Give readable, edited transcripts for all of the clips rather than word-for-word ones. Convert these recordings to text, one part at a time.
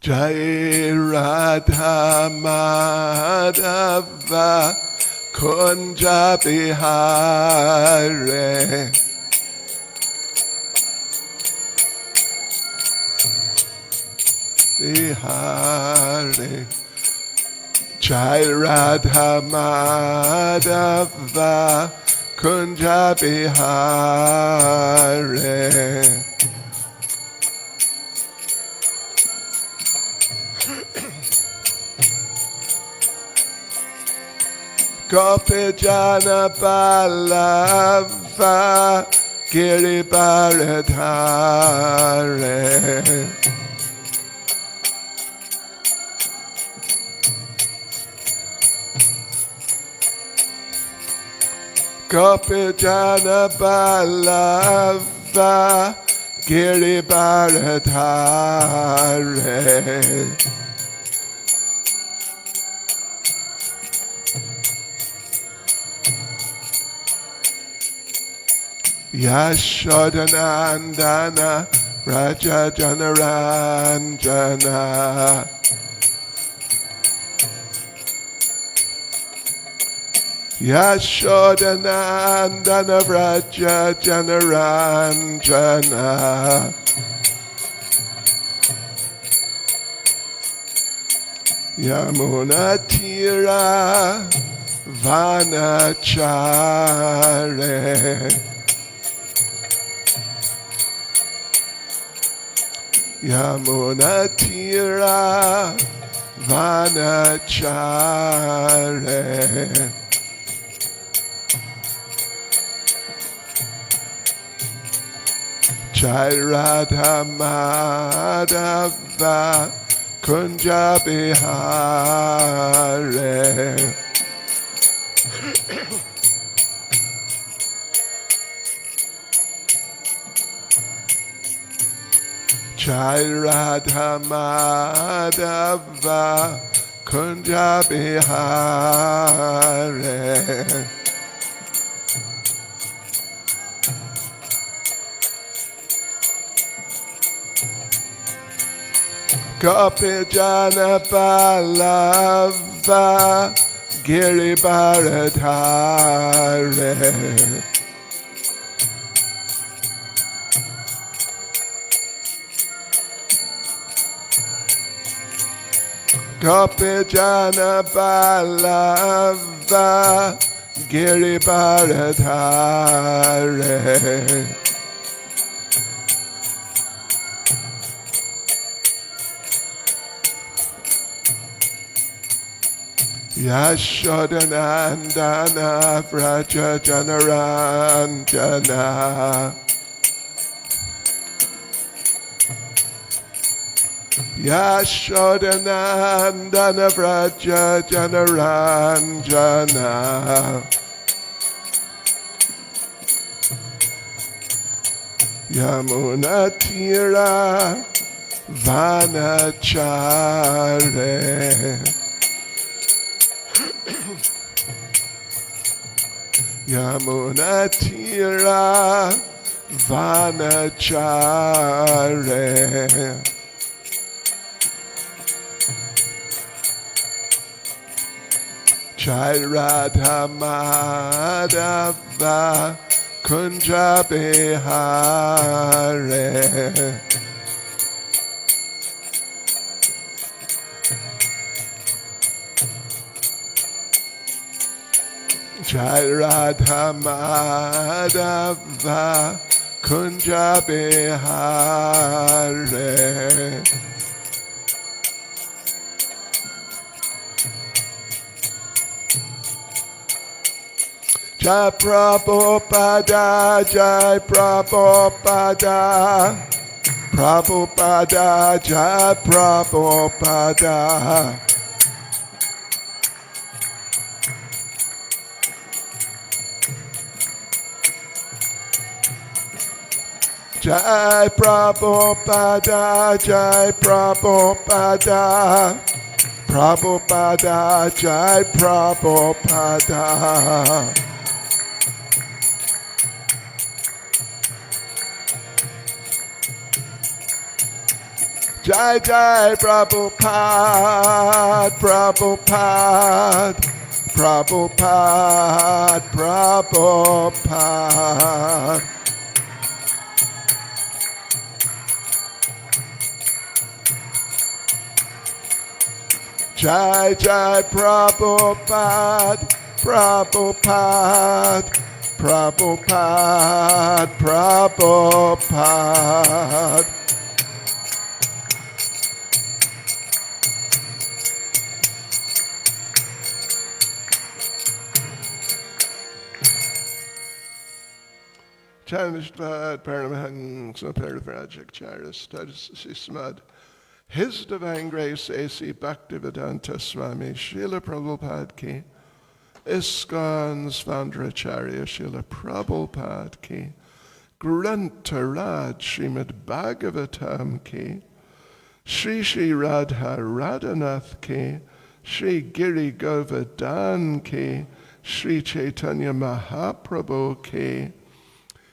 Jai Radha Madhava Kunja Bihare Bihare Jai Radha Madhava Kunja Bihare Gopijana Ballava Giribaradhare Gopijana Ballava Giribaradhare Yashodanandana Raja Janaranjana Yashodanandana Raja Janaranjana Yamunatira Vanachare Yamunatira Vanachare Jai Radha Madhava Kunja Bihare Jai Radha Madhava Kunja Bihare Gopijana Ballava Giribaradhare Gopijana Ballava Giribaradhare Yashodanandana Vraja Janaranjana Yashodanandana Vraja Janaranjana Yamunatira Vanachare Yamunatira Vanachare Jai Radha Madhava Kunja Bihare Jai Radha Madhava Kunja Bihare Jai Prabhupada Jai Prabhupada Prabhupada Jai Prabhupada Jai Prabhupada, Jai Prabhupada, Prabhupada, Jai Prabhupada. Jai Jai Prabhupada, Prabhupada, Prabhupada, Prabhupada. Jai Jai Prabhupada, Prabhupada, Prabhupada, Prabhupada. Chanishvad Paramahang Saparvrajak Charis Srimad. His Divine Grace A.C. Bhaktivedanta Swami Srila Prabhupada Ki, ISKCON's founder Acharya Srila Prabhupada Ki, Grantaraj Srimad Bhagavatam Ki, Shri Shri Radha Radhanath Ki, Shri Giri Govardhan Ki, Shri Caitanya Mahaprabhu Ki,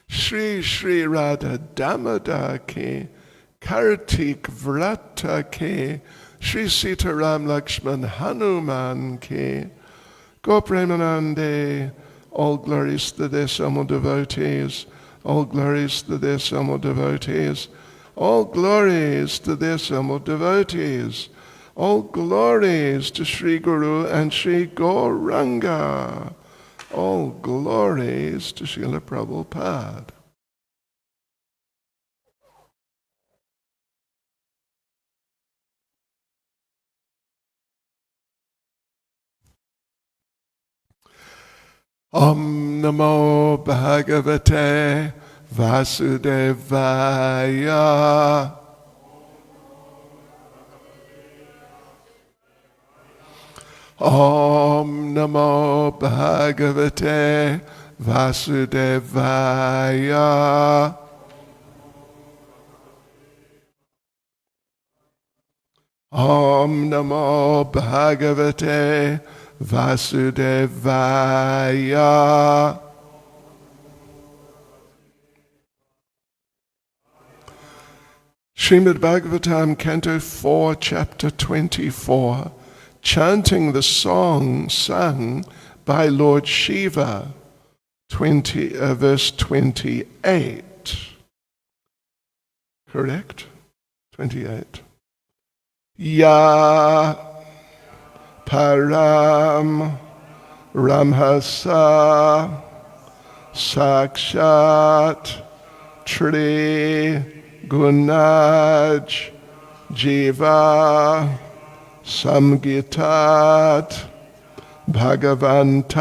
Shri Shri Radha Damodar Ki, Kartik Vrata Ki, Shri Sitaram Lakshman Hanuman Ki, Gopremanande, all glories to the Samo devotees, all glories to the Samo devotees, all glories to the Samo devotees, all glories to Sri Guru and Sri Gauranga, all glories to Srila Prabhupada. Om Namo Bhagavate Vasudevaya. Om Namo Bhagavate Vasudevaya. Om Namo Bhagavate Vasudevaya. Srimad Bhagavatam, Canto 4, Chapter 24, chanting the song sung by Lord Shiva, verse 28. Correct? 28. Ya Param Ramhasa Sakshat Tri Gunaj Jiva Samgitat Bhagavantam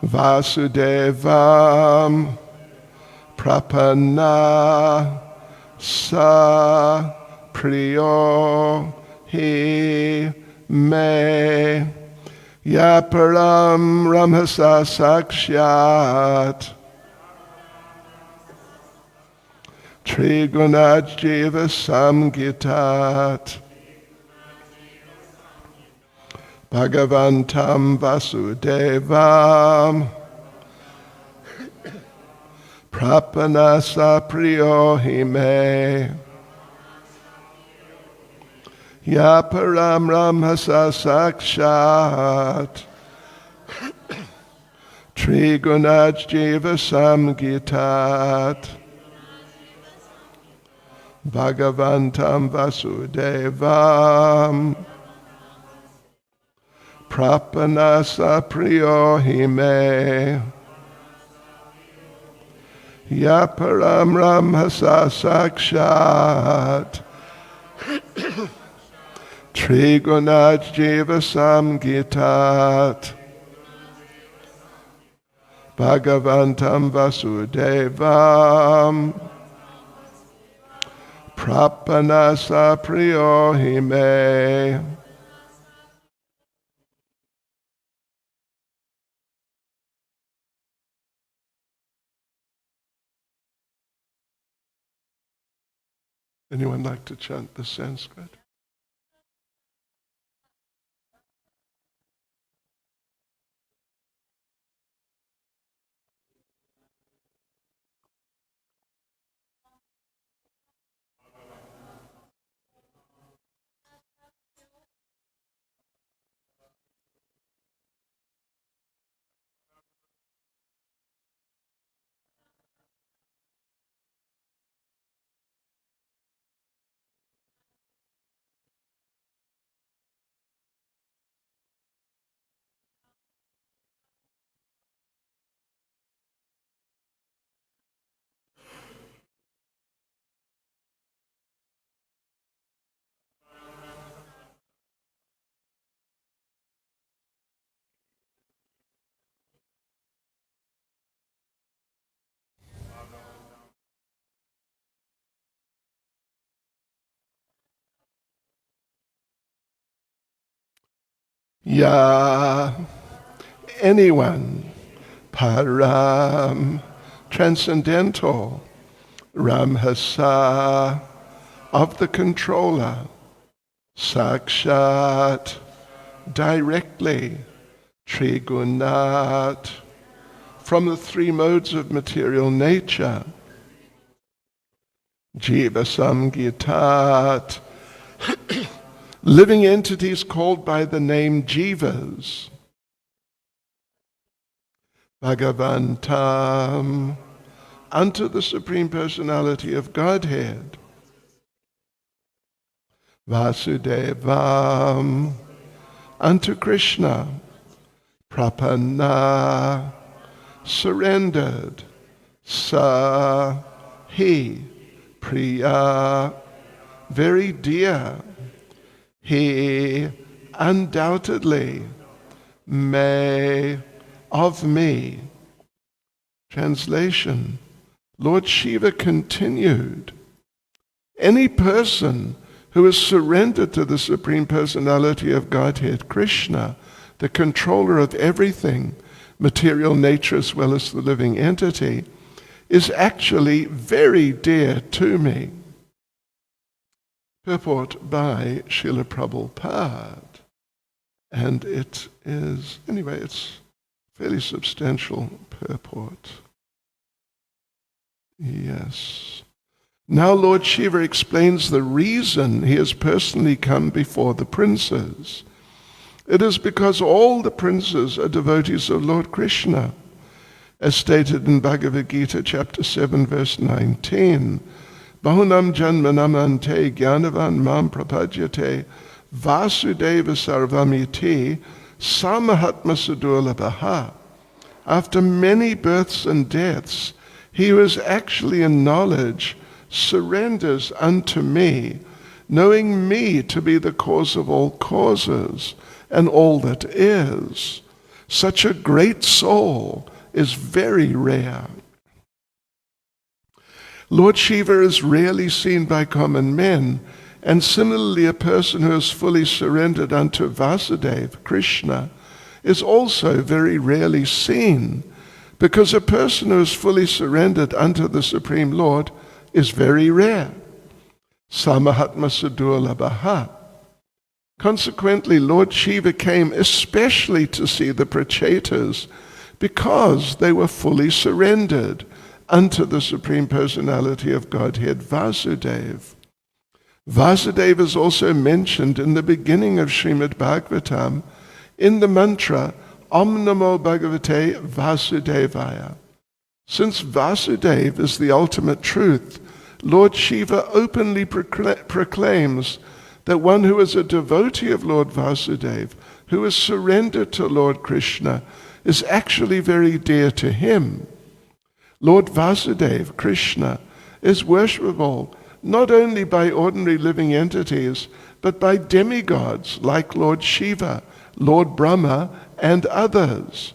Vasudevam Prapanna Sa Priyo Hi Me Yaparam Ramhasa Sakshat Trigunaj Jiva Samgitat Bhagavantam Vasudevam Prapanasa Priyo Hi Me Yaparam Ramhasa Sakshat Trigunaj Jiva Samgitat Bhagavantam Vasudevam Prapanasa Priyo Hi Me Yaparam Ramhasa Sakshat Trigunaj Jiva Samgitat Bhagavantam Vasudevam Prapanasa Priyo Hi Me. Anyone like to chant the Sanskrit? Ya, anyone. Param, transcendental. Ramhasa, of the controller. Sakshat, directly. Trigunat, from the three modes of material nature. Jiva Samgitat, living entities called by the name Jivas. Bhagavantam, unto the Supreme Personality of Godhead. Vasudevam, unto Krishna. Prapanna, surrendered. Sa, he. Priya, very dear. He, undoubtedly. Me, of me. Translation. Lord Shiva continued, any person who is surrendered to the Supreme Personality of Godhead, Krishna, the controller of everything, material nature as well as the living entity, is actually very dear to me. Purport by Srila Prabhupada. And it is, anyway, it's fairly substantial purport. Yes. Now Lord Shiva explains the reason he has personally come before the princes. It is because all the princes are devotees of Lord Krishna, as stated in Bhagavad Gita chapter 7 verse 19. Bahunam janmanam ante gyanavan mam prapadyate vasudeva sarvamiti samahatma sudurlabhaha. After many births and deaths, he who is actually in knowledge surrenders unto me, knowing me to be the cause of all causes and all that is. Such a great soul is very rare. Lord Shiva is rarely seen by common men, and similarly a person who is fully surrendered unto Vasudeva, Krishna, is also very rarely seen, because a person who is fully surrendered unto the Supreme Lord is very rare. Samahatma Sudurlabhaha. Consequently, Lord Shiva came especially to see the Prachetas because they were fully surrendered unto the Supreme Personality of Godhead, Vasudeva. Vasudeva is also mentioned in the beginning of Srimad Bhagavatam in the mantra Om Namo Bhagavate Vasudevaya. Since Vasudeva is the ultimate truth, Lord Shiva openly proclaims that one who is a devotee of Lord Vasudeva, who is surrendered to Lord Krishna, is actually very dear to him. Lord Vasudeva, Krishna, is worshipable not only by ordinary living entities, but by demigods like Lord Shiva, Lord Brahma, and others.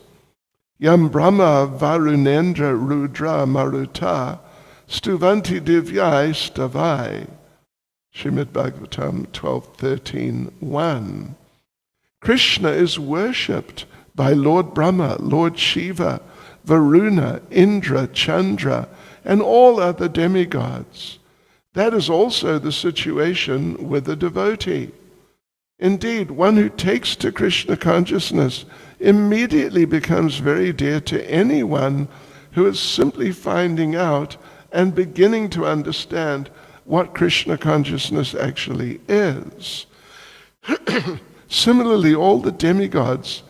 Yam Brahma Varunendra Rudra Maruta Stuvanti Divyai Stavai. Srimad Bhagavatam 12:13:1. Krishna is worshipped by Lord Brahma, Lord Shiva, Varuna, Indra, Chandra, and all other demigods. That is also the situation with a devotee. Indeed, one who takes to Krishna consciousness immediately becomes very dear to anyone who is simply finding out and beginning to understand what Krishna consciousness actually is. Similarly, all the demigods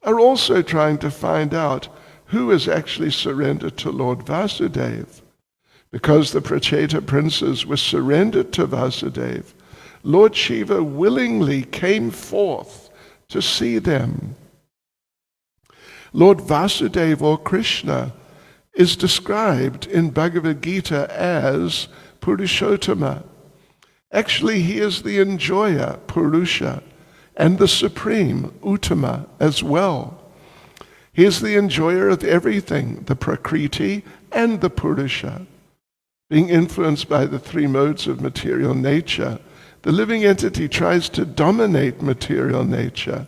are also trying to find out who is actually surrendered to Lord Vasudeva. Because the Pracheta princes were surrendered to Vasudeva, Lord Shiva willingly came forth to see them. Lord Vasudeva, or Krishna, is described in Bhagavad Gita as Purushottama. Actually, he is the enjoyer, Purusha, and the supreme, Uttama, as well. He is the enjoyer of everything, the Prakriti and the Purusha. Being influenced by the three modes of material nature, the living entity tries to dominate material nature,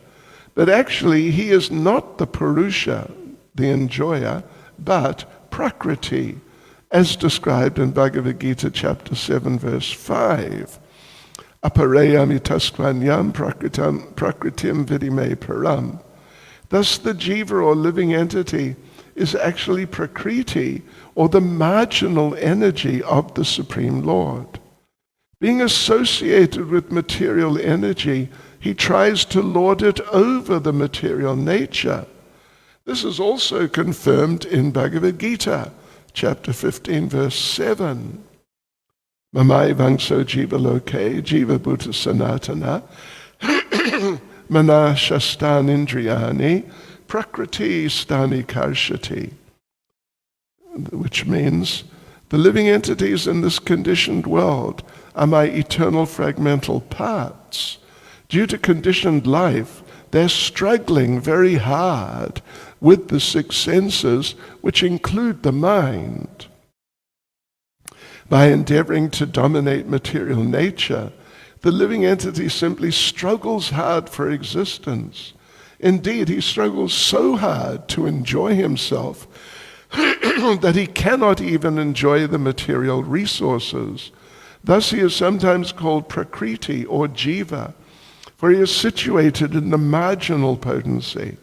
But actually, he is not the Purusha, the enjoyer, but Prakriti, as described in Bhagavad Gita chapter 7, verse 5. Aparayamitastvanyam prakritim vidime param. Thus the jiva, or living entity, is actually Prakriti, or the marginal energy of the Supreme Lord. Being associated with material energy, he tries to lord it over the material nature. This is also confirmed in Bhagavad Gita, chapter 15, verse 7. Mamai vangso jiva loke, jiva bhuta sanatana, mana shastan indriyani, prakriti stani karshati. Which means, the living entities in this conditioned world are my eternal fragmental parts. Due to conditioned life, they're struggling very hard with the six senses, which include the mind. By endeavoring to dominate material nature, the living entity simply struggles hard for existence. Indeed, he struggles so hard to enjoy himself that he cannot even enjoy the material resources. Thus he is sometimes called Prakriti or Jiva, for he is situated in the marginal potency.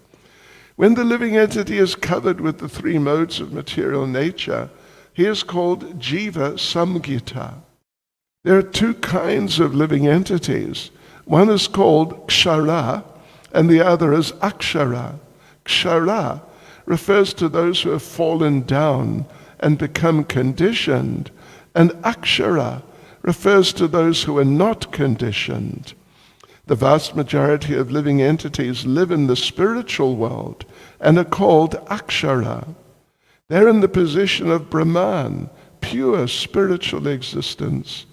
When the living entity is covered with the three modes of material nature, he is called Jiva Samgita. There are two kinds of living entities. One is called Kshara, and the other is Akshara. Kshara refers to those who have fallen down and become conditioned, and Akshara refers to those who are not conditioned. The vast majority of living entities live in the spiritual world and are called Akshara. They're in the position of Brahman, pure spiritual existence.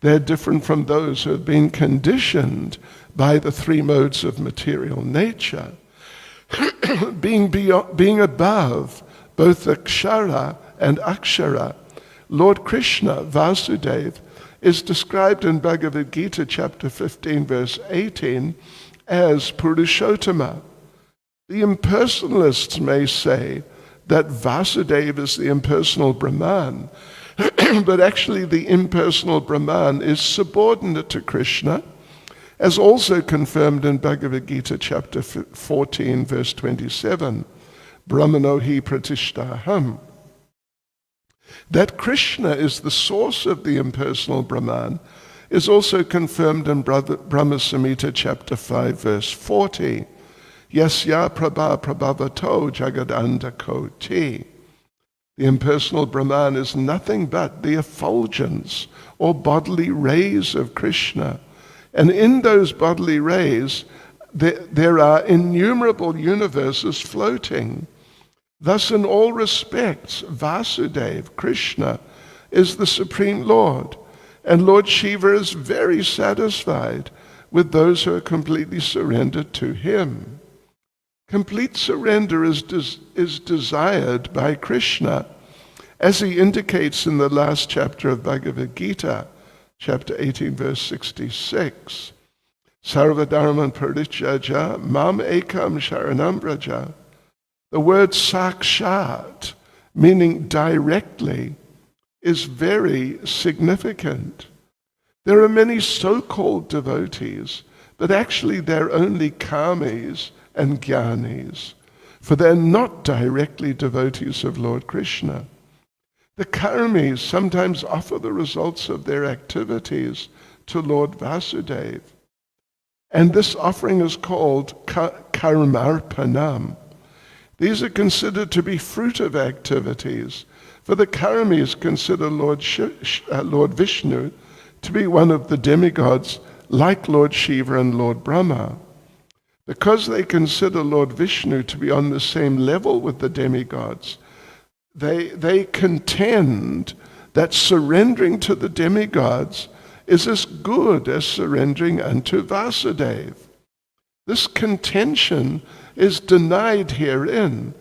They're different from those who have been conditioned by the three modes of material nature. Being above both Akshara and Akshara, Lord Krishna, Vasudeva, is described in Bhagavad Gita chapter 15, verse 18, as Purushottama. The impersonalists may say that Vasudeva is the impersonal Brahman, but actually the impersonal Brahman is subordinate to Krishna, as also confirmed in Bhagavad Gita chapter 14, verse 27, Brahmano hi pratishtaham. That Krishna is the source of the impersonal Brahman is also confirmed in Brahma Samhita chapter 5, verse 40. Yasya prabha prabhavato jagadanda koti. The impersonal Brahman is nothing but the effulgence or bodily rays of Krishna. And in those bodily rays, there are innumerable universes floating. Thus, in all respects, Vasudeva, Krishna, is the Supreme Lord, and Lord Shiva is very satisfied with those who are completely surrendered to him. Complete surrender is desired by Krishna, as he indicates in the last chapter of Bhagavad Gita, chapter 18, verse 66. Sarvadharman parityaja mam ekam sharanam vraja. The word sakshat, meaning directly, is very significant. There are many so-called devotees, but actually they're only karmis and jnanis, for they're not directly devotees of Lord Krishna. The karmis sometimes offer the results of their activities to Lord Vasudeva, and this offering is called karmarpanam. These are considered to be fruitive activities, for the karmis consider Lord Vishnu to be one of the demigods like Lord Shiva and Lord Brahma. Because they consider Lord Vishnu to be on the same level with the demigods, they contend that surrendering to the demigods is as good as surrendering unto Vasudeva. This contention is denied herein,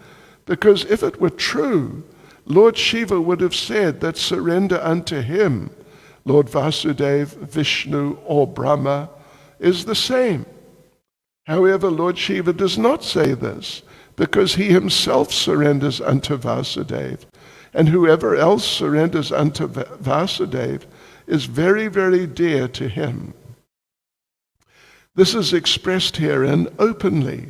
because if it were true, Lord Shiva would have said that surrender unto him, Lord Vasudeva, Vishnu, or Brahma, is the same. However, Lord Shiva does not say this, because he himself surrenders unto Vasudeva, and whoever else surrenders unto Vasudeva is very, very dear to him. This is expressed herein openly.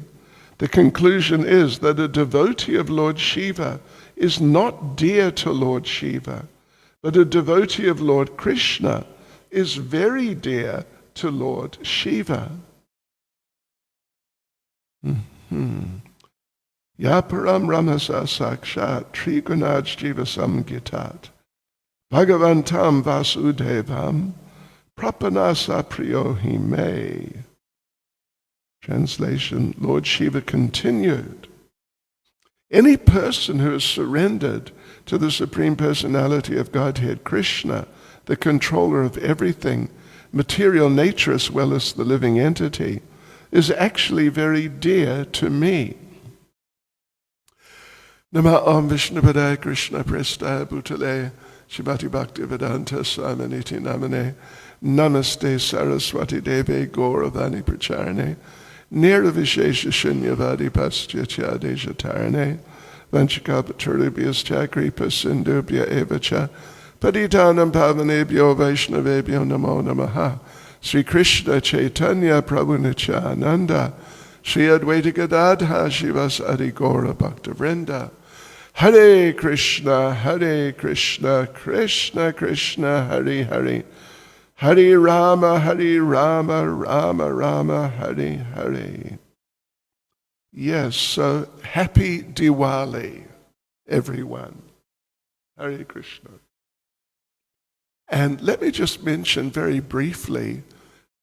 The conclusion is that a devotee of Lord Shiva is not dear to Lord Shiva, but a devotee of Lord Krishna is very dear to Lord Shiva. Yaparam Ramasa Sakshat Trigunaj Jiva Samgitat Bhagavantam Vasudevam Prapanasa Priyohi Me. Translation, Lord Shiva continued, any person who is surrendered to the Supreme Personality of Godhead, Krishna, the controller of everything, material nature as well as the living entity, is actually very dear to me. Nama Om Vishnupadaya Krishna Prestaya Bhutale Shivati Bhakti Vedanta Swaminiti Namane Namaste Saraswati Deve Gauravani Pracharane Nirvishesha Shunyavadi Paschatya Dejatarane Vanchakapaturubhyas Chakripa Sindubhya Evacha Paditanam Pavanebhyo Vaishnavebhyo Namo Namaha Sri Krishna Chaitanya Prabhu Nityananda Sri Advaita Gadadha Shivas Adi Gaura Bhakta Vrinda Hare Krishna, Krishna Krishna, Hare Hare, Hare Rama, Rama Rama, Hare Hare. Yes, so happy Diwali, everyone. Hare Krishna. And let me just mention very briefly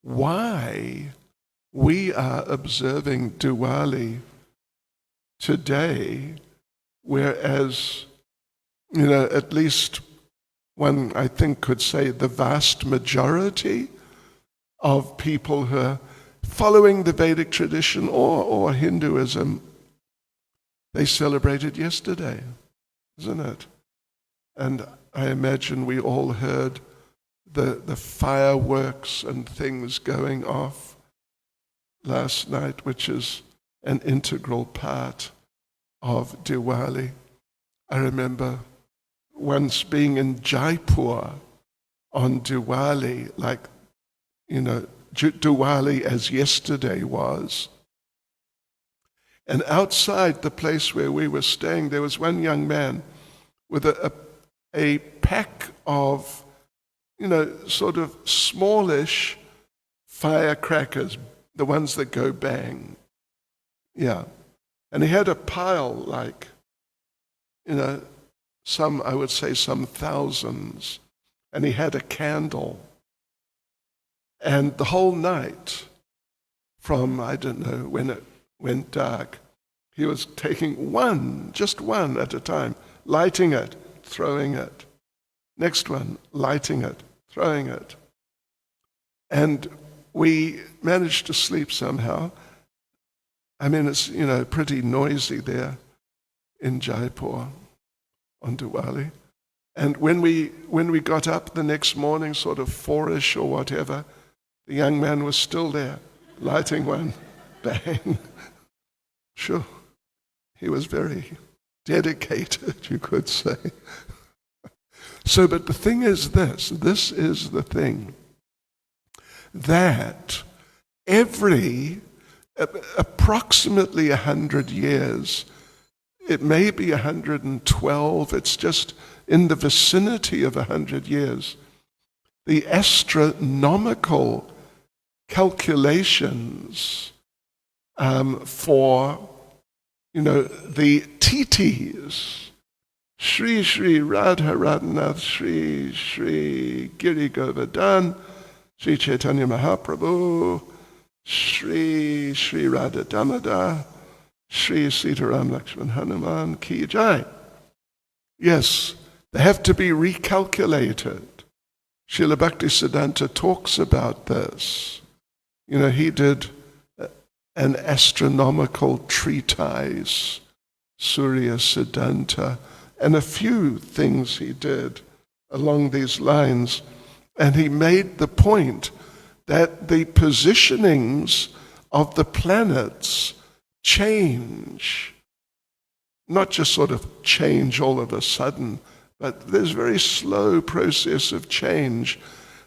why we are observing Diwali today, whereas, at least one, I think, could say the vast majority of people who are following the Vedic tradition or Hinduism, they celebrated yesterday, isn't it? And I imagine we all heard the fireworks and things going off last night, which is an integral part of Diwali. I remember once being in Jaipur on Diwali, Diwali as yesterday was. And outside the place where we were staying, there was one young man with a pack of, sort of smallish firecrackers, the ones that go bang. Yeah. And he had a pile some thousands. And he had a candle. And the whole night, from, I don't know, when it went dark, he was taking just one at a time, lighting it, throwing it. Next one, lighting it, throwing it. And we managed to sleep somehow. I mean, it's, pretty noisy there in Jaipur on Diwali. And when we got up the next morning, sort of 4-ish or whatever, the young man was still there, lighting one, bang. Sure, he was very dedicated, you could say. So, but the thing is this is the thing, that approximately 100 years, it may be 112, it's just in the vicinity of 100 years, the astronomical calculations for, the titis, Shri Shri Radha Radhanath Shri Shri Giri Govardhan, Shri Chaitanya Mahaprabhu, Shri Shri Radha Damodar, Shri Sitaram Lakshman Hanuman Ki Jai. Yes, they have to be recalculated. Srila Bhaktisiddhanta talks about this. He did an astronomical treatise, Surya Siddhanta, and a few things he did along these lines. And he made the point that the positionings of the planets change. Not just sort of change all of a sudden, but there's a very slow process of change,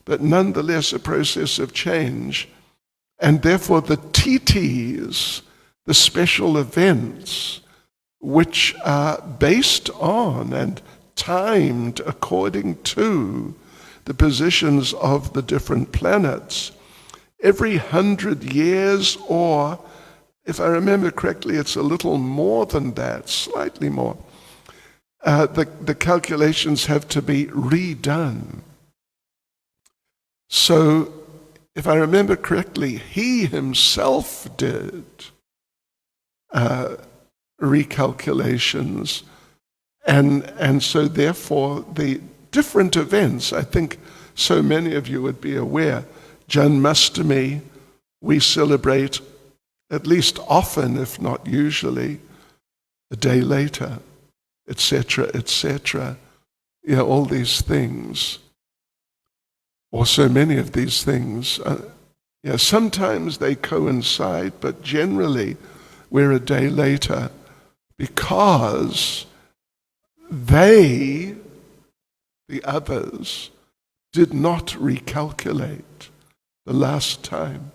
but nonetheless a process of change. And therefore the titis, the special events, which are based on and timed according to the positions of the different planets, every 100 years, or if I remember correctly, it's a little more than that, slightly more, the calculations have to be redone. So, if I remember correctly, he himself did recalculations, and so therefore the different events, I think so many of you would be aware, Janmashtami, we celebrate at least often, if not usually, a day later, etc., etc. All these things, or so many of these things. Sometimes they coincide, but generally we're a day later because they, the others, did not recalculate the last time.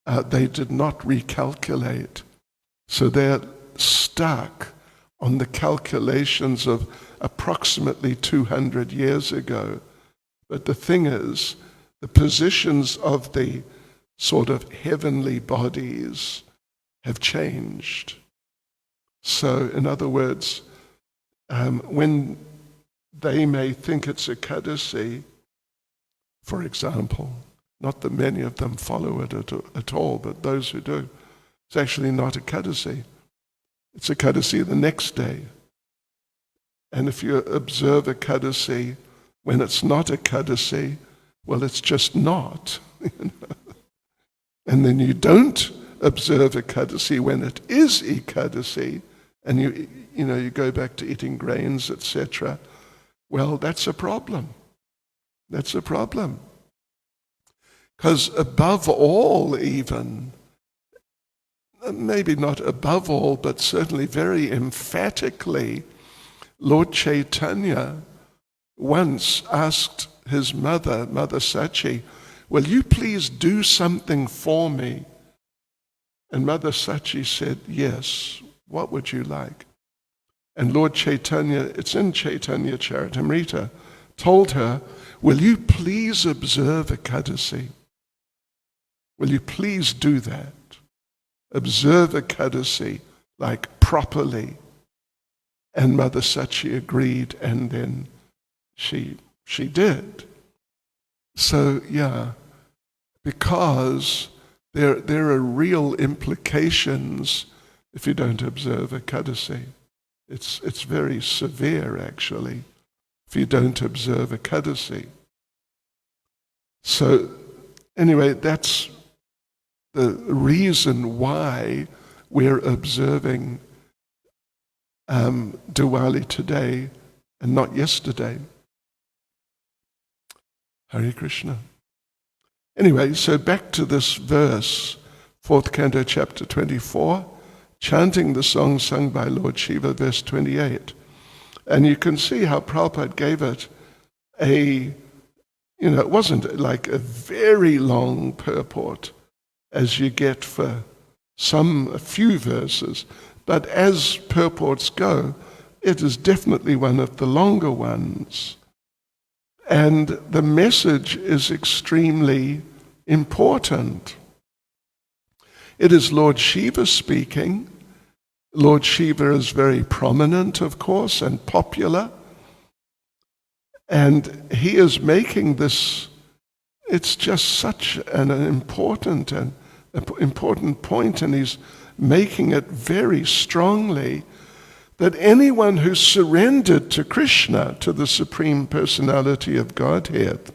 They did not recalculate. So they're stuck on the calculations of approximately 200 years ago. But the thing is, the positions of the sort of heavenly bodies have changed. So, in other words, when they may think it's a Ekadasi, for example, not that many of them follow it at all, but those who do, it's actually not a Ekadasi. It's a Ekadasi the next day. And if you observe a Ekadasi when it's not a Ekadasi, well, it's just not. And then you don't observe a Ekadasi when it is Ekadasi, and you go back to eating grains, etc. Well, that's a problem. That's a problem. Because above all, even, maybe not above all, but certainly very emphatically, Lord Caitanya once asked his mother, Mother Sachi, will you please do something for me? And Mother Sachi said, yes, what would you like? And Lord Caitanya, it's in Caitanya Charitamrita, told her, will you please observe Ekadasi? Will you please do that? Observe Ekadasi, like properly. And Mother Sachi agreed, and then she did. So, because there are real implications if you don't observe Ekadasi. It's very severe, actually, if you don't observe Ekadasi. So, anyway, that's the reason why we're observing Diwali today and not yesterday. Hare Krishna. Anyway, so back to this verse, 4th Canto, chapter 24, chanting the song sung by Lord Shiva, verse 28. And you can see how Prabhupada gave it it wasn't like a very long purport as you get for a few verses, but as purports go, it is definitely one of the longer ones. And the message is extremely important. It is Lord Shiva speaking. Lord Shiva is very prominent, of course, and popular. And he is making this, it's just such an important point, and he's making it very strongly that anyone who surrendered to Krishna, to the Supreme Personality of Godhead,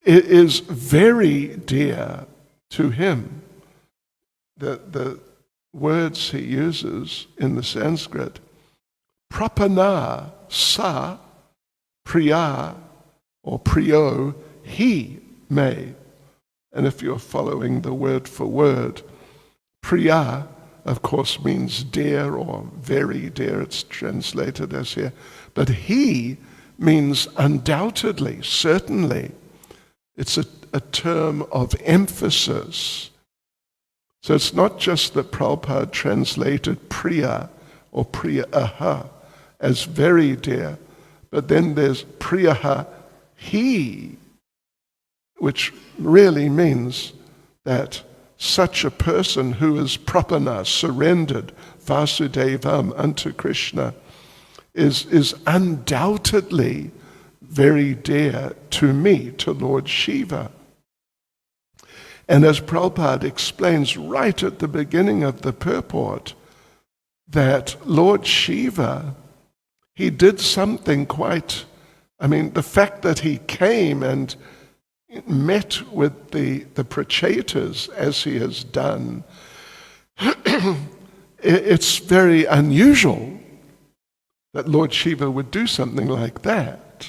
it is very dear to him. The words he uses in the Sanskrit, prapana sa priya or priyo he may. And if you're following the word for word, Priya, of course, means dear or very dear. It's translated as here. But he means undoubtedly, certainly. It's a term of emphasis. So it's not just that Prabhupada translated Priya or Priyaha as very dear, but then there's Priyaha, he, which really means that such a person who is prapana, surrendered, Vasudevam, unto Krishna, is undoubtedly very dear to me, to Lord Shiva. And as Prabhupada explains right at the beginning of the purport, that Lord Shiva, he did something quite, the fact that he came and met with the Prachetas as he has done, it's very unusual that Lord Shiva would do something like that.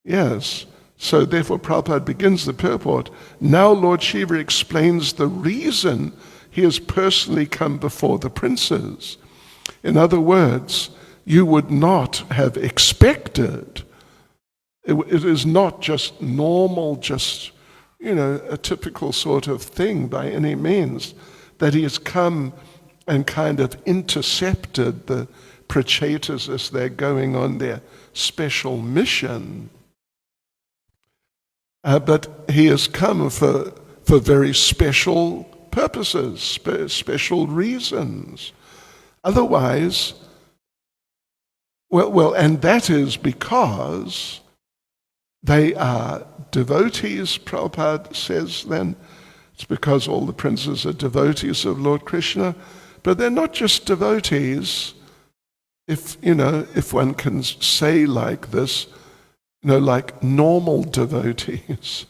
Yes. So therefore Prabhupada begins the purport. Now Lord Shiva explains the reason he has personally come before the princes. In other words, you would not have expected. It is not just normal, just, a typical sort of thing by any means, that he has come and kind of intercepted the Prachetas as they're going on their special mission. But he has come for very special purposes, special reasons. Otherwise, and that is because they are devotees, Prabhupada says then. It's because all the princes are devotees of Lord Krishna. But they're not just devotees, if one can say like this, like normal devotees.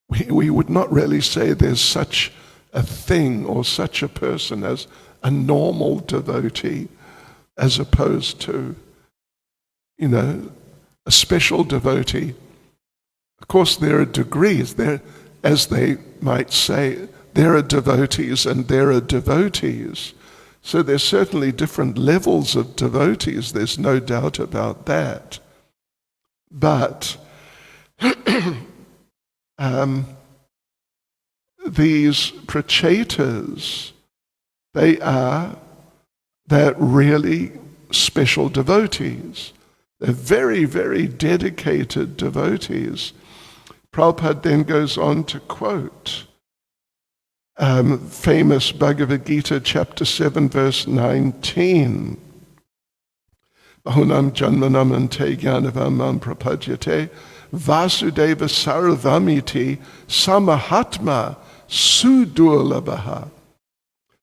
We would not really say there's such a thing or such a person as a normal devotee, as opposed to, a special devotee. Of course, there are degrees. There, as they might say, there are devotees and there are devotees. So there's certainly different levels of devotees. There's no doubt about that. But these Prachetas, they're really special devotees. They're very, very dedicated devotees. Prabhupada then goes on to quote famous Bhagavad Gita, chapter 7, verse 19. Bahunam janmanam ante jnanavam prapadyate vasudeva sarvamiti samahatma sudurlabhaha.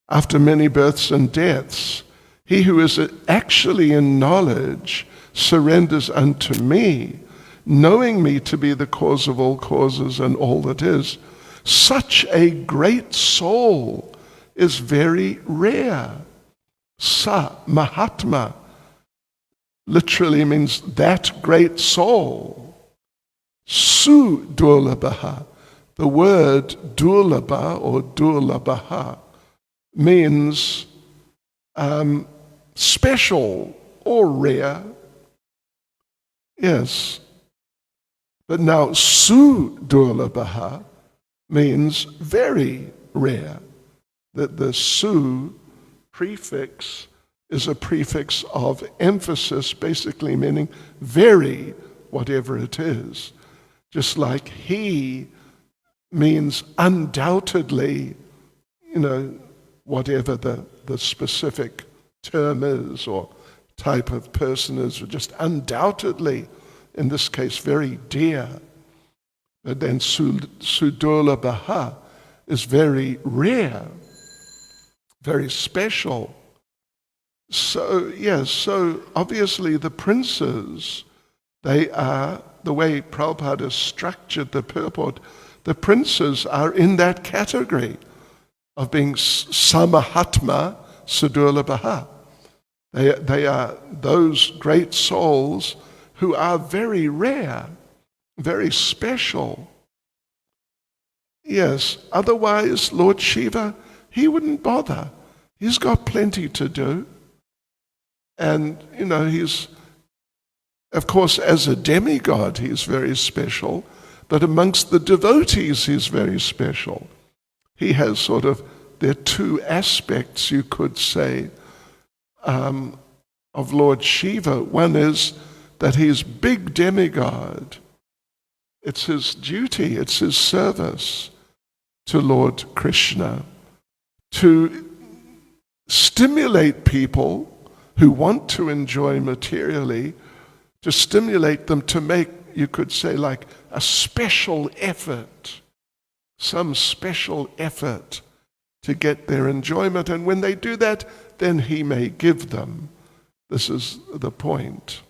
After many births and deaths, he who is actually in knowledge surrenders unto me, knowing me to be the cause of all causes and all that is. Such a great soul is very rare. Sa, Mahatma, literally means that great soul. Su Durlabha, the word Durlabha or Durlabha means special or rare. Yes. But now Su Durlabha means very rare. That the Su prefix is a prefix of emphasis, basically meaning very, whatever it is. Just like he means undoubtedly, whatever the specific term is or type of person is, just undoubtedly, in this case, very dear. But then Sudurlabha is very rare, very special. So, yes, so obviously the princes, they are, the way Prabhupada has structured the purport, the princes are in that category of being Samahatma Sudurlabha. They are those great souls who are very rare, very special. Yes, otherwise Lord Shiva, he wouldn't bother. He's got plenty to do. And, he's, of course, as a demigod, he's very special, but amongst the devotees, he's very special. He has there are two aspects, you could say, of Lord Shiva. One is that he's big demigod. It's his duty, it's his service to Lord Krishna to stimulate people who want to enjoy materially, to stimulate them to make, you could say, like a special effort, some special effort to get their enjoyment. And when they do that, then he may give them. This is the point.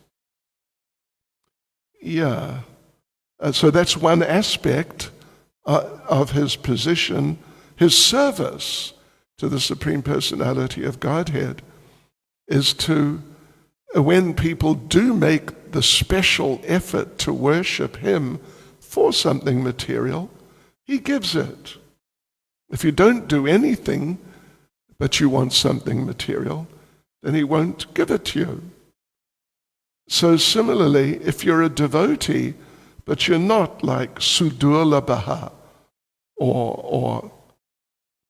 Yeah. So that's one aspect of his position, his service to the Supreme Personality of Godhead is to, when people do make the special effort to worship him for something material, he gives it. If you don't do anything, but you want something material, then he won't give it to you. So similarly, if you're a devotee, but you're not like Sudurlabha or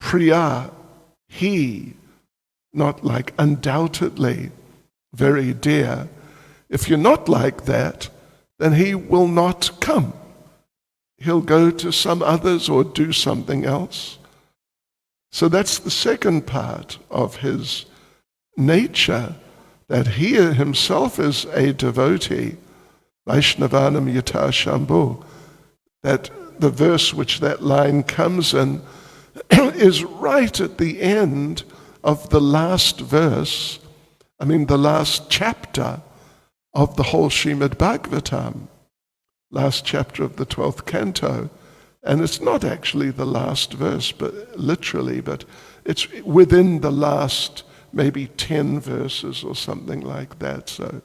Priya, he, not like undoubtedly very dear. If you're not like that, then he will not come. He'll go to some others or do something else. So that's the second part of his nature, that he himself is a devotee, Vaishnavanam Yata Shambhu, that the verse which that line comes in is right at the end of the last verse, the last chapter of the whole Srimad Bhagavatam, last chapter of the 12th canto. And it's not actually the last verse, but literally, but it's within the last maybe 10 verses or something like that. So,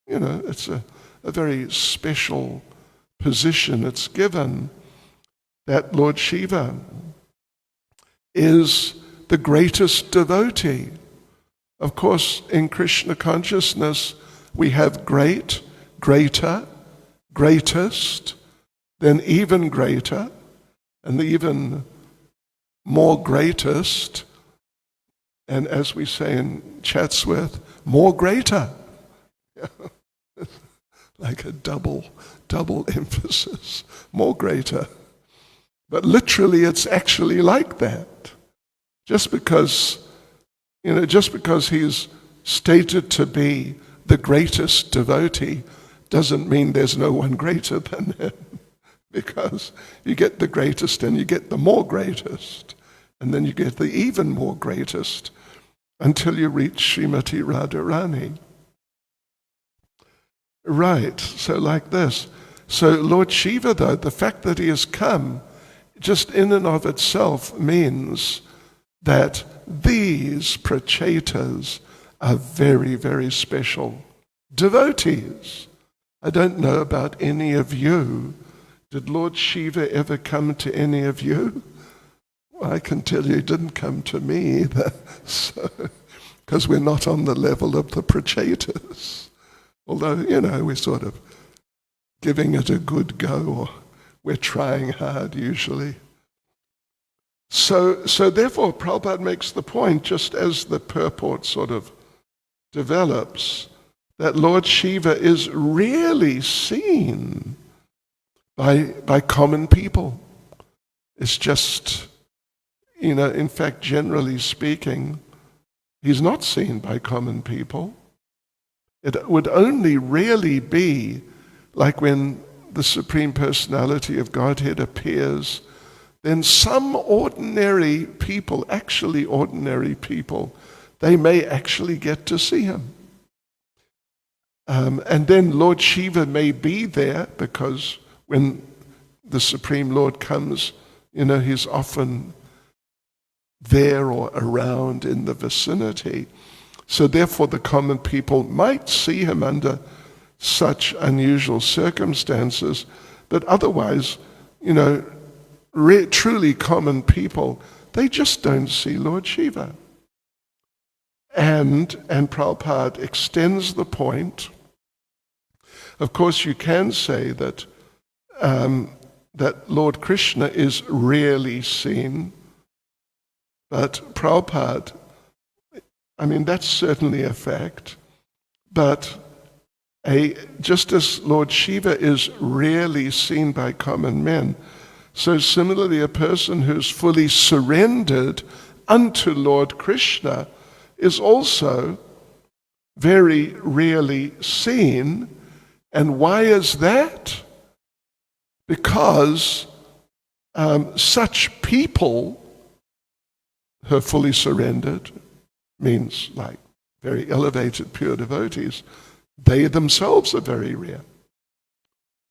it's a very special position it's given, that Lord Shiva is the greatest devotee. Of course, in Krishna consciousness, we have great, greater, greatest, then even greater, and the even more greatest, and as we say in Chatsworth, more greater. Like a double emphasis, more greater. But literally it's actually like that. Just because he's stated to be the greatest devotee doesn't mean there's no one greater than him. Because you get the greatest and you get the more greatest, and then you get the even more greatest until you reach Srimati Radharani. Right, so like this. So Lord Shiva, though, the fact that he has come, just in and of itself means that these prachetas are very, very special devotees. I don't know about any of you. Did Lord Shiva ever come to any of you? Well, I can tell you he didn't come to me either, because we're not on the level of the prachetas. Although, we're sort of giving it a good go, or we're trying hard usually. So therefore, Prabhupada makes the point, just as the purport sort of develops, that Lord Shiva is rarely seen by common people. It's just, in fact, generally speaking, he's not seen by common people. It would only really be like when the Supreme Personality of Godhead appears, then some ordinary people, actually ordinary people, they may actually get to see him. And then Lord Shiva may be there, because when the Supreme Lord comes, he's often there or around in the vicinity. So therefore the common people might see him under such unusual circumstances, but otherwise, truly common people, they just don't see Lord Shiva. And Prabhupada extends the point. Of course, you can say that that Lord Krishna is rarely seen, but Prabhupada, I mean, that's certainly a fact, but just as Lord Shiva is rarely seen by common men, so similarly a person who's fully surrendered unto Lord Krishna is also very rarely seen. And why is that? Because such people who are fully surrendered, means like very elevated pure devotees, they themselves are very rare.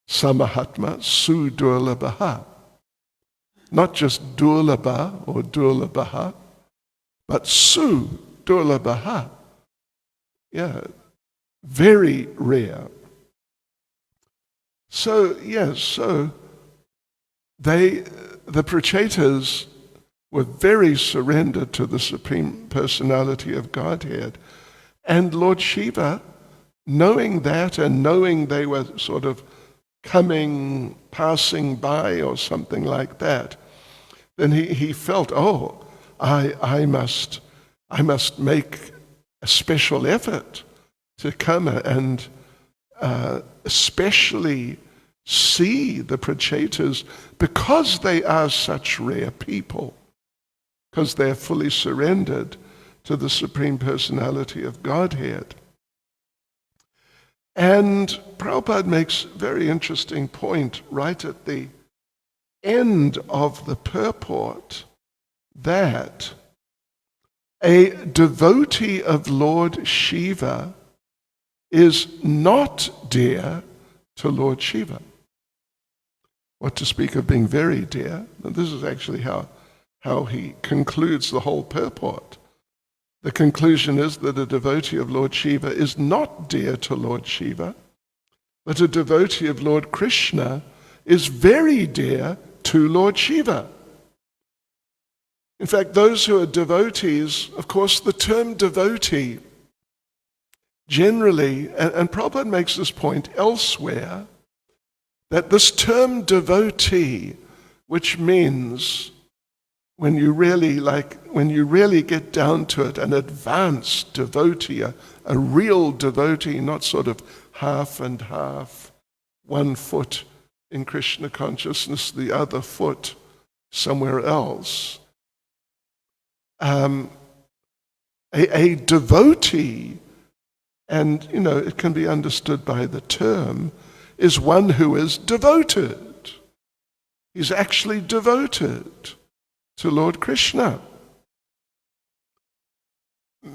Samahatma su durlabha. Not just durlabha or durlabha, but su durlabha. Yeah, very rare. So, yes, so the Prachetas were very surrendered to the Supreme Personality of Godhead. And Lord Shiva, knowing that and knowing they were sort of passing by or something like that, then he felt, I must make a special effort to come and especially see the Prachetas because they are such rare people, because they're fully surrendered to the Supreme Personality of Godhead. And Prabhupada makes a very interesting point right at the end of the purport that a devotee of Lord Shiva is not dear to Lord Shiva. What to speak of being very dear? And this is actually how he concludes the whole purport. The conclusion is that a devotee of Lord Shiva is not dear to Lord Shiva, but a devotee of Lord Krishna is very dear to Lord Shiva. In fact, those who are devotees, of course, the term devotee generally, and Prabhupada makes this point elsewhere, that this term devotee, which means when you really get down to it, an advanced devotee, a real devotee, not sort of half and half, one foot in Krishna consciousness, the other foot somewhere else. A devotee, and it can be understood by the term, is one who is devoted. He's actually devoted to Lord Krishna.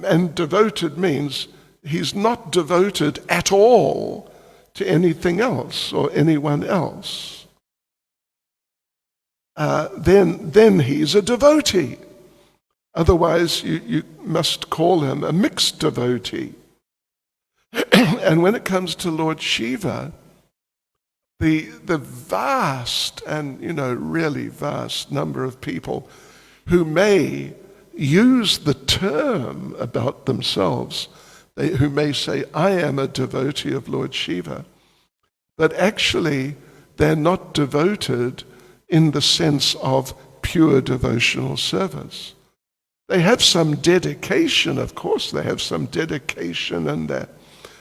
And devoted means he's not devoted at all to anything else or anyone else. Then he's a devotee. Otherwise, you must call him a mixed devotee. And when it comes to Lord Shiva, the vast and really vast number of people who may use the term about themselves, who may say, I am a devotee of Lord Shiva, but actually they're not devoted in the sense of pure devotional service. They have some dedication, of course, they have some dedication, and they're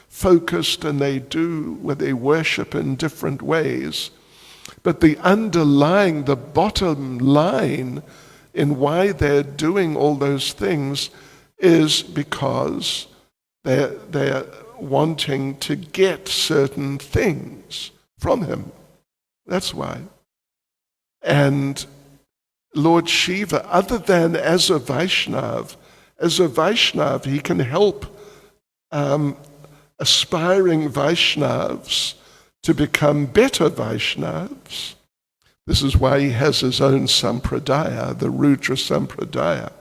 focused, and they worship in different ways. But the bottom line in why they're doing all those things is because they're wanting to get certain things from him. That's why. And Lord Shiva, other than as a Vaishnav, he can help aspiring Vaishnavas to become better Vaishnavas. This is why he has his own sampradaya, the Rudra sampradaya.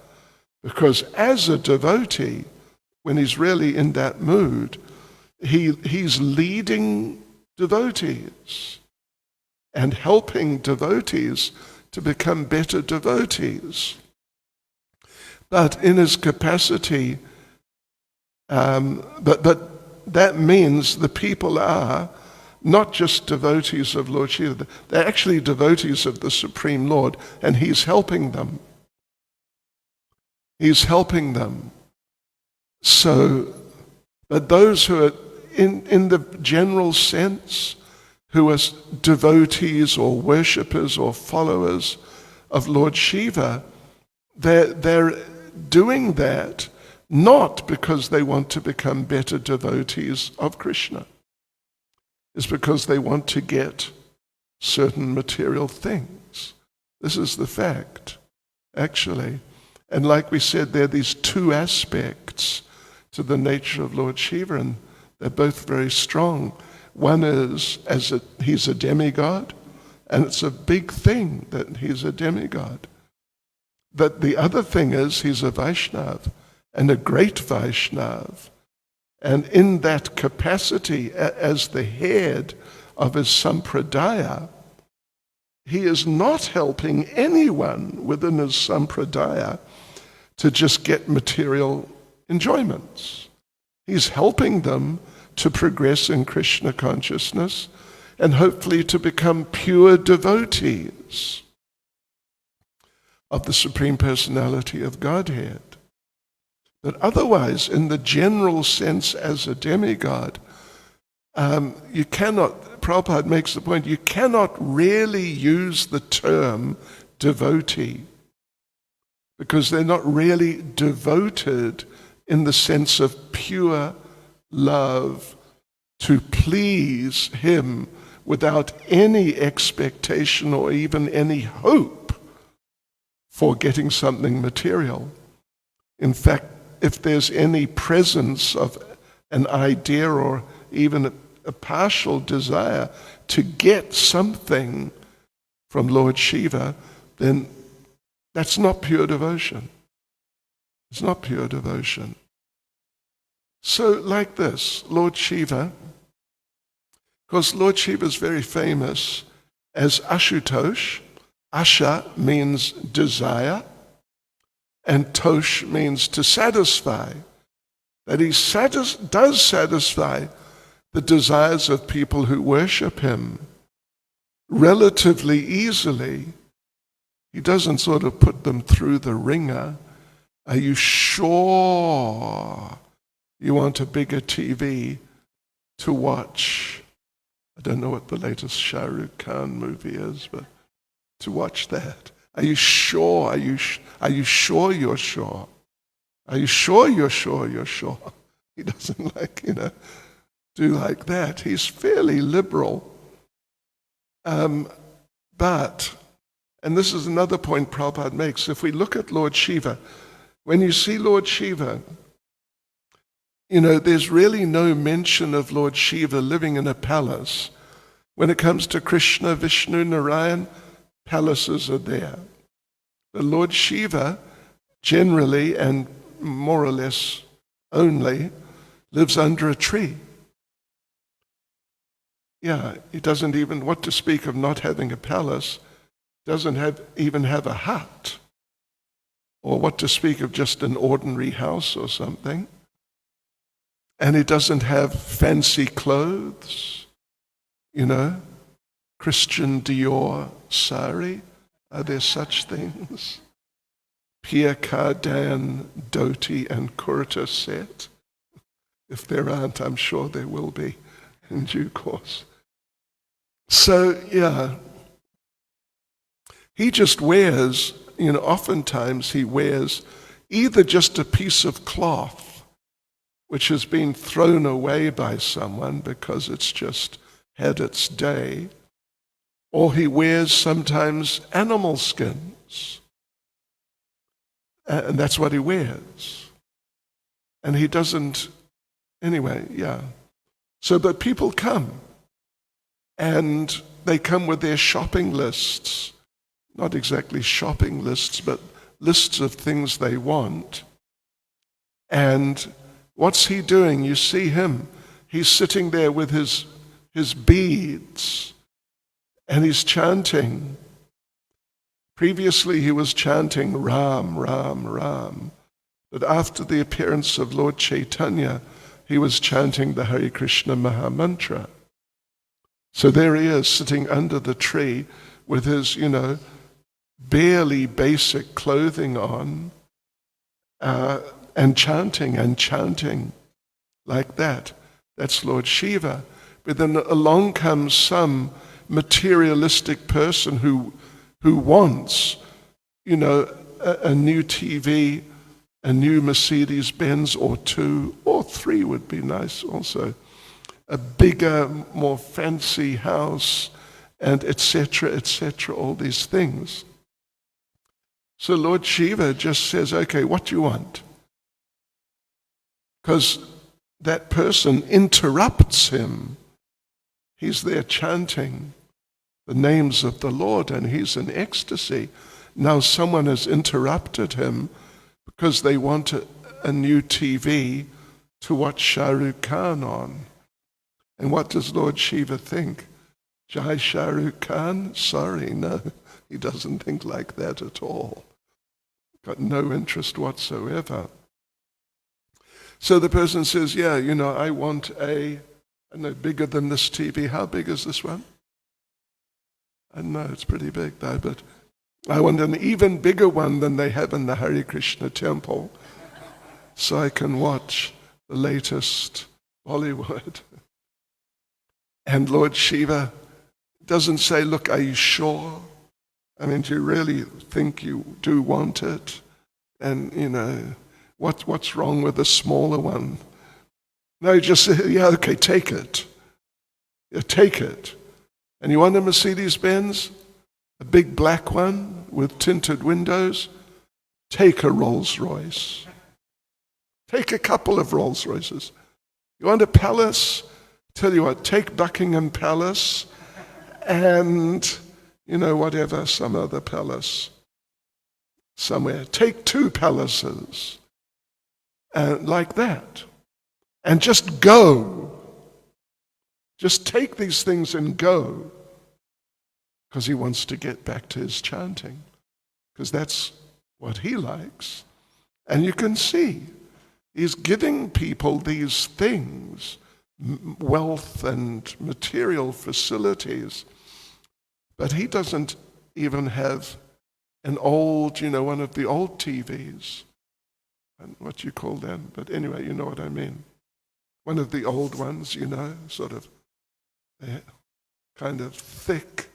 Because as a devotee, when he's really in that mood, he's leading devotees and helping devotees to become better devotees. But in his capacity, but that means the people are not just devotees of Lord Shiva, they're actually devotees of the Supreme Lord, and he's helping them. He's helping them. So, but those who are in the general sense, who are devotees or worshippers or followers of Lord Shiva, they're doing that not because they want to become better devotees of Krishna. It's because they want to get certain material things. This is the fact, actually. And like we said, there are these two aspects to the nature of Lord Shiva, and they're both very strong. One is he's a demigod, and it's a big thing that he's a demigod. But the other thing is he's a Vaishnav, and a great Vaishnav. And in that capacity, as the head of his sampradaya, he is not helping anyone within his sampradaya to just get material enjoyments. He's helping them to progress in Krishna consciousness and hopefully to become pure devotees of the Supreme Personality of Godhead. But otherwise, in the general sense as a demigod, you cannot, Prabhupada makes the point, you cannot really use the term devotee because they're not really devoted in the sense of pure love to please him without any expectation or even any hope for getting something material. In fact, if there's any presence of an idea or even a partial desire to get something from Lord Shiva, then that's not pure devotion. It's not pure devotion. So like this, Lord Shiva, because Lord Shiva is very famous as Ashutosh. Asha means desire, and Tosh means to satisfy. That he does satisfy the desires of people who worship him relatively easily. He doesn't sort of put them through the ringer. Are you sure you want a bigger TV to watch? I don't know what the latest Shah Rukh Khan movie is, but to watch that. Are you sure? Are you sure you're sure? Are you sure you're sure you're sure? He doesn't do like that. He's fairly liberal. But, and this is another point Prabhupada makes, if we look at Lord Shiva, when you see Lord Shiva, there's really no mention of Lord Shiva living in a palace. When it comes to Krishna, Vishnu, Narayan, palaces are there. The Lord Shiva generally and more or less only lives under a tree. Yeah, he doesn't even, what to speak of not having a palace, doesn't even have a hut. Or what to speak of just an ordinary house or something. And he doesn't have fancy clothes, Christian Dior sari. Are there such things? Pierre Cardin, dhoti and kurta set. If there aren't, I'm sure there will be in due course. So, yeah, he just wears, oftentimes he wears either just a piece of cloth which has been thrown away by someone because it's just had its day, or he wears sometimes animal skins. And that's what he wears. And he doesn't, anyway, yeah. So, but people come, and they come with their shopping lists. Not exactly shopping lists, but lists of things they want. And what's he doing? You see him. He's sitting there with his beads, and he's chanting, Previously he was chanting Ram, Ram, Ram. But after the appearance of Lord Caitanya, he was chanting the Hare Krishna Maha Mantra. So there he is, sitting under the tree with his, barely basic clothing on, and chanting like that. That's Lord Shiva. But then along comes some materialistic person who wants, a new TV, a new Mercedes Benz or 2 or 3 would be nice also, a bigger, more fancy house, and etc., all these things. So Lord Shiva just says, okay, what do you want? Because that person interrupts him. He's there chanting the names of the Lord, and he's in ecstasy. Now someone has interrupted him because they want a new TV to watch Shah Rukh Khan on. And what does Lord Shiva think? Jai Shah Rukh Khan? Sorry, no, he doesn't think like that at all. Got no interest whatsoever. So the person says, yeah, I want bigger than this TV. How big is this one? I know it's pretty big though, but I want an even bigger one than they have in the Hare Krishna temple, so I can watch the latest Bollywood. And Lord Shiva doesn't say, look, are you sure? I mean, do you really think you do want it? And, what's wrong with the smaller one? No, just say, yeah, okay, take it. Yeah, take it. And you want a Mercedes-Benz? A big black one with tinted windows? Take a Rolls-Royce. Take a couple of Rolls-Royces. You want a palace? Tell you what, take Buckingham Palace and, whatever, some other palace somewhere. Take 2 palaces, like that. And just go. Just take these things and go. Because he wants to get back to his chanting. Because that's what he likes. And you can see, he's giving people these things, wealth and material facilities. But he doesn't even have an old, one of the old TVs. And what you call them. But anyway, you know what I mean. One of the old ones, sort of kind of thick,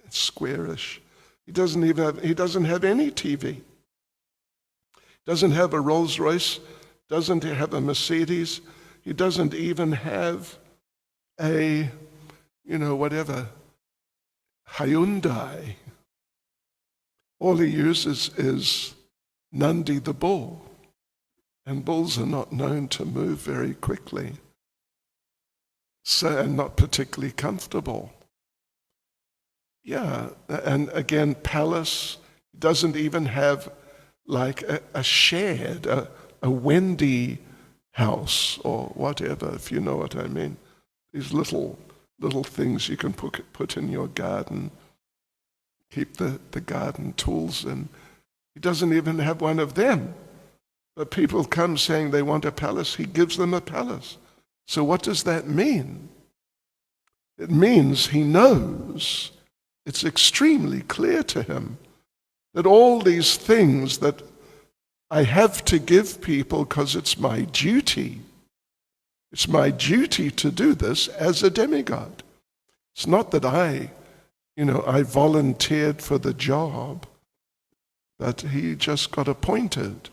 squarish. He doesn't have any TV. Doesn't have a Rolls Royce, doesn't have a Mercedes. He doesn't even have a, whatever, Hyundai. All he uses is Nandi the bull. And bulls are not known to move very quickly, so, and not particularly comfortable. Yeah, and again, palace doesn't even have like a shed, a Wendy house or whatever, if you know what I mean. These little things you can put in your garden, keep the garden tools in. He doesn't even have one of them. But people come saying they want a palace, he gives them a palace. So what does that mean? It means he knows, it's extremely clear to him, that all these things that I have to give people because it's my duty. It's my duty to do this as a demigod. It's not that I volunteered for the job, but he just got appointed.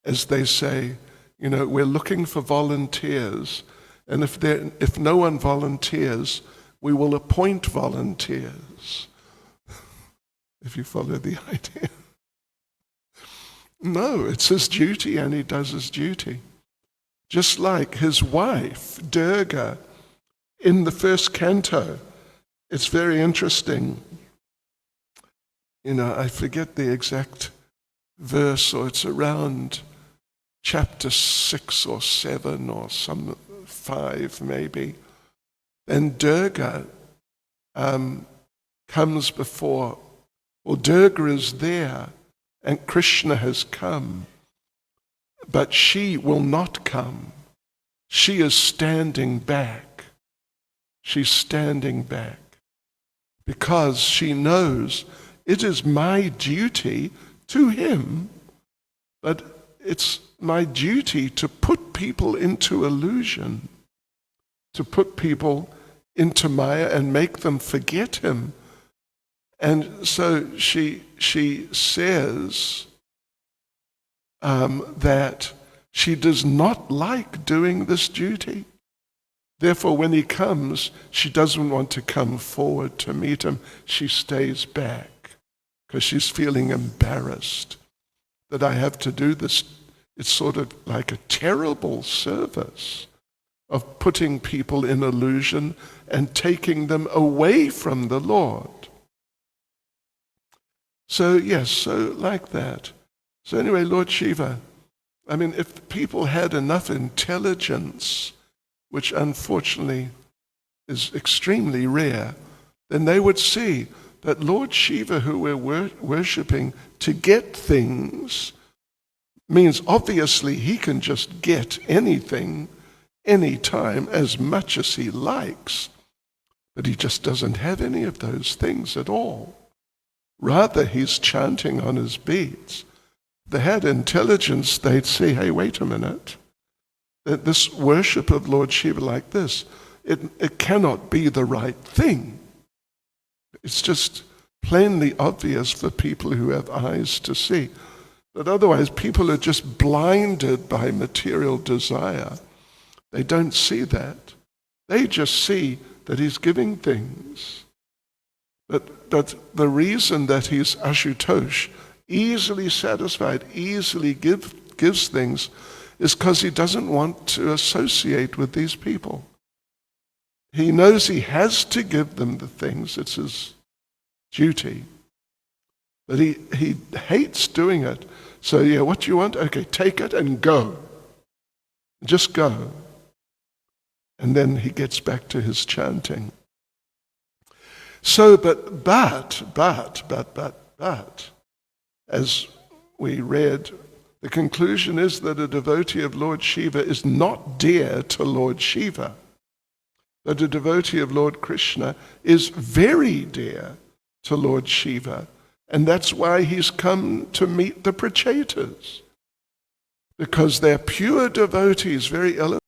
As they say, we're looking for volunteers, and if no one volunteers, we will appoint volunteers. If you follow the idea. No, it's his duty, and he does his duty. Just like his wife, Durga, in the first canto. It's very interesting. I forget the exact verse, or it's around chapter 6 or 7 or some 5 maybe. Then Durga comes before Or Durga is there and Krishna has come, but she will not come. She is standing back. She's standing back because she knows it is my duty to him, but it's my duty to put people into illusion, to put people into Maya and make them forget him. And so she says that she does not like doing this duty. Therefore, when he comes, she doesn't want to come forward to meet him. She stays back because she's feeling embarrassed that I have to do this. It's sort of like a terrible service of putting people in illusion and taking them away from the Lord. So yes, so like that. So anyway, Lord Shiva, I mean, if people had enough intelligence, which unfortunately is extremely rare, then they would see that Lord Shiva, who we're worshipping to get things, means obviously he can just get anything, anytime, as much as he likes. But he just doesn't have any of those things at all. Rather, he's chanting on his beads. If they had intelligence, they'd see, hey, wait a minute. This worship of Lord Shiva like this, it cannot be the right thing. It's just plainly obvious for people who have eyes to see. But otherwise, people are just blinded by material desire. They don't see that. They just see that he's giving things. But the reason that he's Ashutosh, easily satisfied, easily gives things, is because he doesn't want to associate with these people. He knows he has to give them the things. It's his duty. But he hates doing it. So yeah, what do you want? Okay, take it and go. Just go. And then he gets back to his chanting. So, but, as we read, the conclusion is that a devotee of Lord Shiva is not dear to Lord Shiva. That a devotee of Lord Krishna is very dear to Lord Shiva. And that's why he's come to meet the Prachetas. Because they're pure devotees, very elevated.